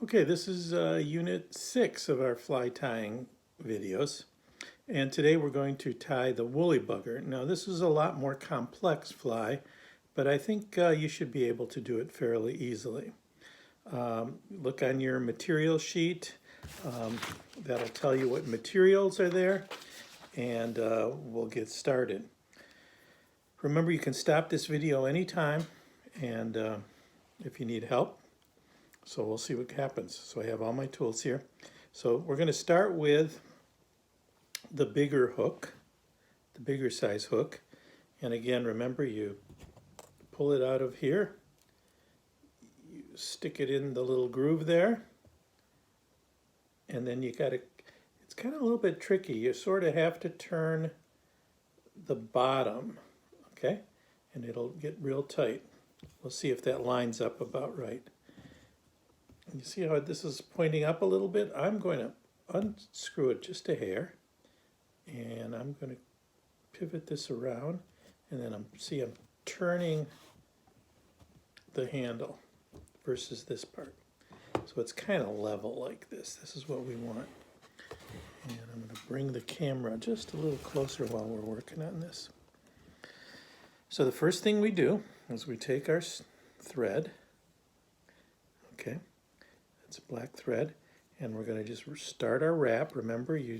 Okay, this is unit 6 of our fly tying videos. And today we're going to tie the woolly bugger. Now this is a lot more complex fly, but I think you should be able to do it fairly easily. Look on your material sheet. That'll tell you what materials are there, and we'll get started. Remember, you can stop this video anytime, and if you need help. So we'll see what happens. So I have all my tools here. So we're going to start with the bigger hook, the bigger size hook. And again, remember, you pull it out of here, you stick it in the little groove there, and then you got to, it's kind of a little bit tricky. You sort of have to turn the bottom, okay? And it'll get real tight. We'll see if that lines up about right. You see how this is pointing up a little bit? I'm going to unscrew it just a hair, and I'm going to pivot this around, and then I'm turning the handle versus this part. So it's kind of level like this. This is what we want. And I'm going to bring the camera just a little closer while we're working on this. So the first thing we do is we take our thread, okay? It's black thread, and we're going to just start our wrap. Remember, you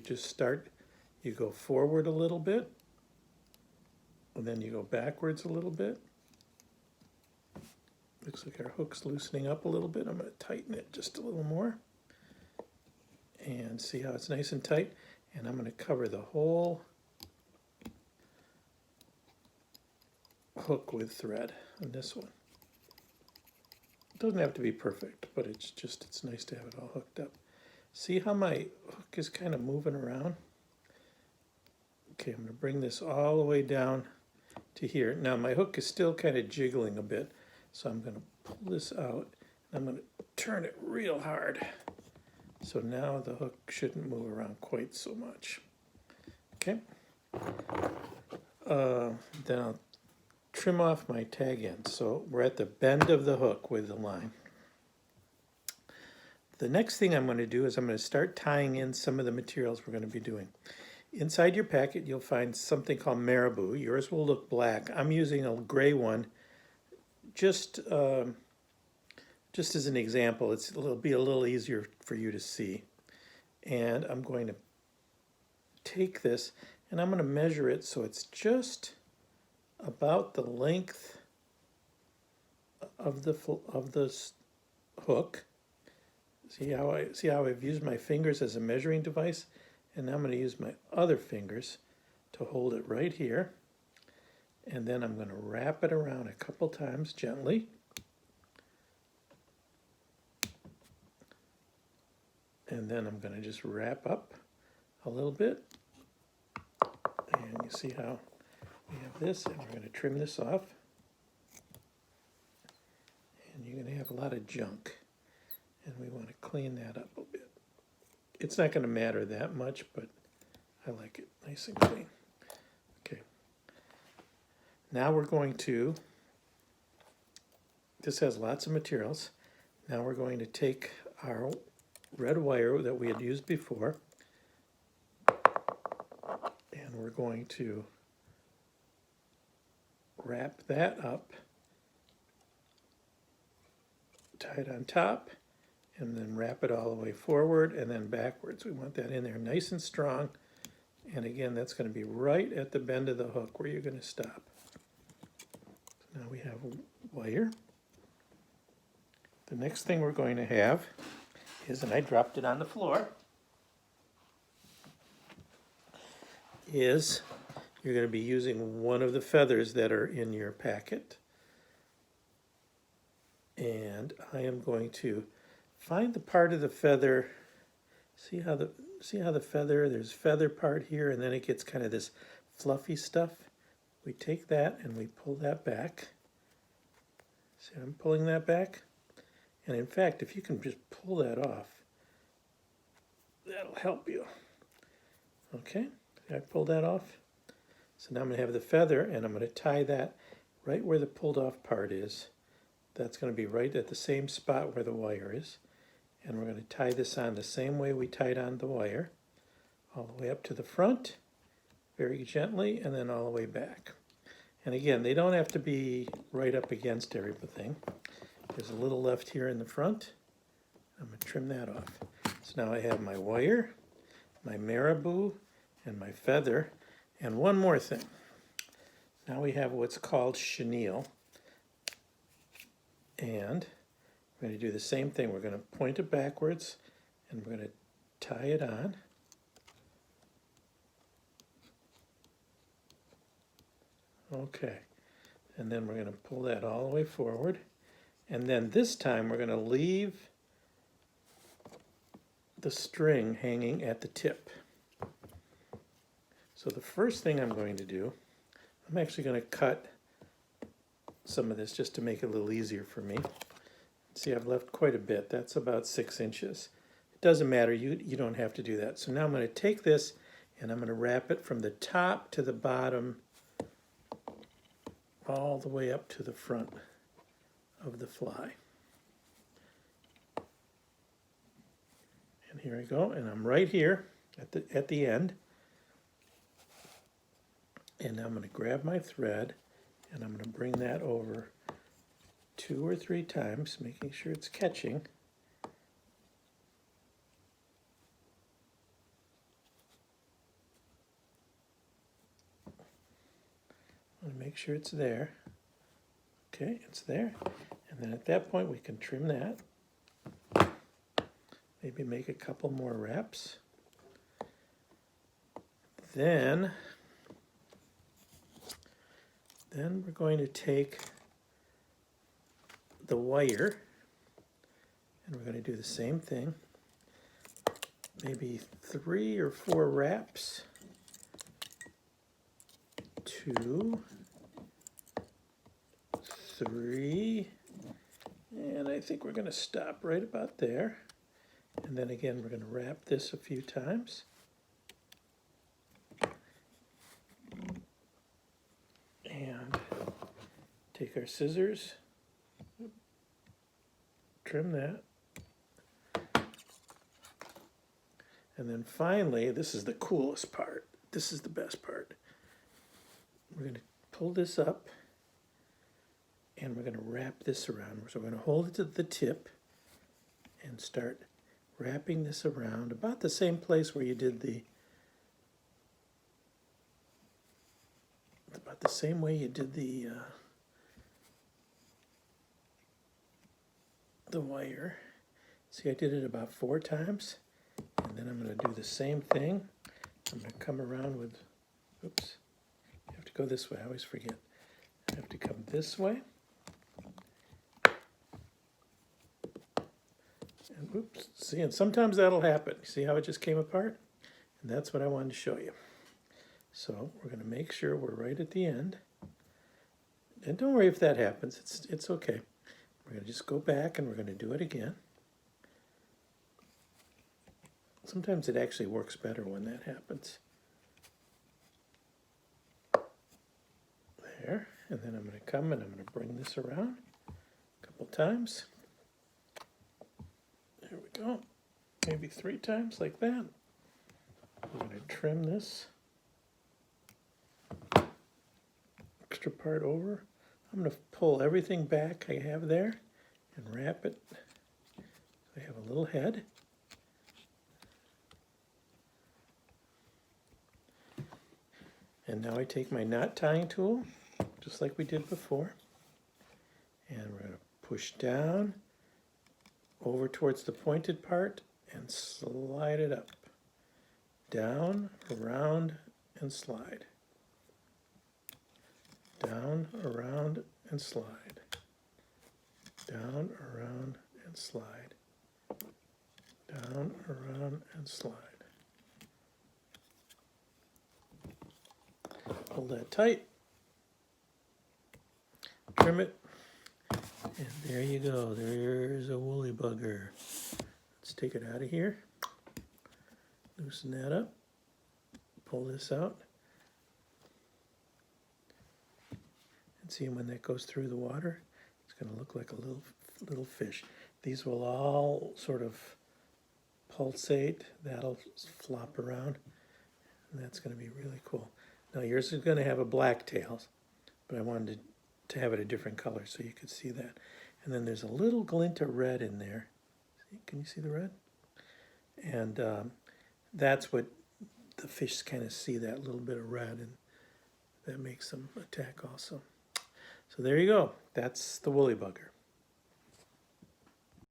go forward a little bit, and then you go backwards a little bit. Looks like our hook's loosening up a little bit. I'm going to tighten it just a little more. And see how it's nice and tight? And I'm going to cover the whole hook with thread on this one. It doesn't have to be perfect, but it's nice to have it all hooked up. See how my hook is kind of moving around? Okay, I'm going to bring this all the way down to here. Now my hook is still kind of jiggling a bit, so I'm going to pull this out, and I'm going to turn it real hard. So now the hook shouldn't move around quite so much. Okay. Then I'll trim off my tag end. So we're at the bend of the hook with the line. The next thing I'm going to do is I'm going to start tying in some of the materials we're going to be doing. Inside your packet you'll find something called marabou. Yours will look black. I'm using a gray one just as an example. It'll be a little easier for you to see. And I'm going to take this and I'm going to measure it so it's just about the length of the hook. See how I've used my fingers as a measuring device, and now I'm going to use my other fingers to hold it right here, and then I'm going to wrap it around a couple times gently, and then I'm going to just wrap up a little bit, and you see how we have this, and we're going to trim this off. And you're going to have a lot of junk, and we want to clean that up a bit. It's not going to matter that much, but I like it nice and clean. Okay. Now we're going to, this has lots of materials. Now we're going to take our red wire that we had used before, and we're going to wrap that up, tie it on top, and then wrap it all the way forward and then backwards. We want that in there nice and strong. And again, that's going to be right at the bend of the hook where you're going to stop. So now we have wire. The next thing we're going to have is, and I dropped it on the floor, is you're going to be using one of the feathers that are in your packet. And I am going to find the part of the feather. See how the feather, there's feather part here, and then it gets kind of this fluffy stuff. We take that and we pull that back. See, I'm pulling that back. And in fact, if you can just pull that off, that'll help you. Okay, I pulled that off. So now I'm going to have the feather, and I'm going to tie that right where the pulled off part is. That's going to be right at the same spot where the wire is. And we're going to tie this on the same way we tied on the wire, all the way up to the front, very gently, and then all the way back. And again, they don't have to be right up against everything. There's a little left here in the front. I'm going to trim that off. So now I have my wire, my marabou, and my feather. And one more thing. Now we have what's called chenille. And we're going to do the same thing. We're going to point it backwards, and we're going to tie it on. Okay. And then we're going to pull that all the way forward. And then this time we're going to leave the string hanging at the tip. So the first thing I'm going to do, I'm actually going to cut some of this just to make it a little easier for me. See, I've left quite a bit. That's about 6 inches. It doesn't matter. You don't have to do that. So now I'm going to take this and I'm going to wrap it from the top to the bottom all the way up to the front of the fly. And here I go, and I'm right here at the end. And I'm going to grab my thread and I'm going to bring that over 2 or 3 times, making sure it's catching. I want to make sure it's there. Okay, it's there. And then at that point we can trim that. Maybe make a couple more wraps. Then we're going to take the wire and we're going to do the same thing. Maybe 3 or 4 wraps. 2, 3, and I think we're going to stop right about there. And then again, we're going to wrap this a few times. And take our scissors, trim that. And then finally, this is the coolest part. This is the best part. We're going to pull this up and we're going to wrap this around. So we're going to hold it to the tip and start wrapping this around about the same place where you did about the same way you did the wire. See, I did it about 4 times, and then I'm going to do the same thing. I'm going to come around with, oops, you have to go this way, I always forget. I have to come this way. And oops, see, and sometimes that'll happen. See how it just came apart? And that's what I wanted to show you. So we're going to make sure we're right at the end. And don't worry if that happens, it's okay. We're going to just go back and we're going to do it again. Sometimes it actually works better when that happens. There, and then I'm going to come and I'm going to bring this around a couple times. There we go. Maybe 3 times like that. We're going to trim this extra part over. I'm going to pull everything back I have there and wrap it so I have a little head. And now I take my knot tying tool, just like we did before, and we're going to push down over towards the pointed part and slide it up. Down, around, and slide. Down, around, and slide. Down, around, and slide. Down, around, and slide. Hold that tight. Trim it. And there you go. There's a woolly bugger. Let's take it out of here. Loosen that up. Pull this out. And see, when that goes through the water, it's going to look like a little fish. These will all sort of pulsate. That'll flop around. And that's going to be really cool. Now yours is going to have a black tail, but I wanted to have it a different color so you could see that. And then there's a little glint of red in there. Can you see the red? And that's what the fish kind of see, that little bit of red, and that makes them attack also. So there you go. That's the woolly bugger.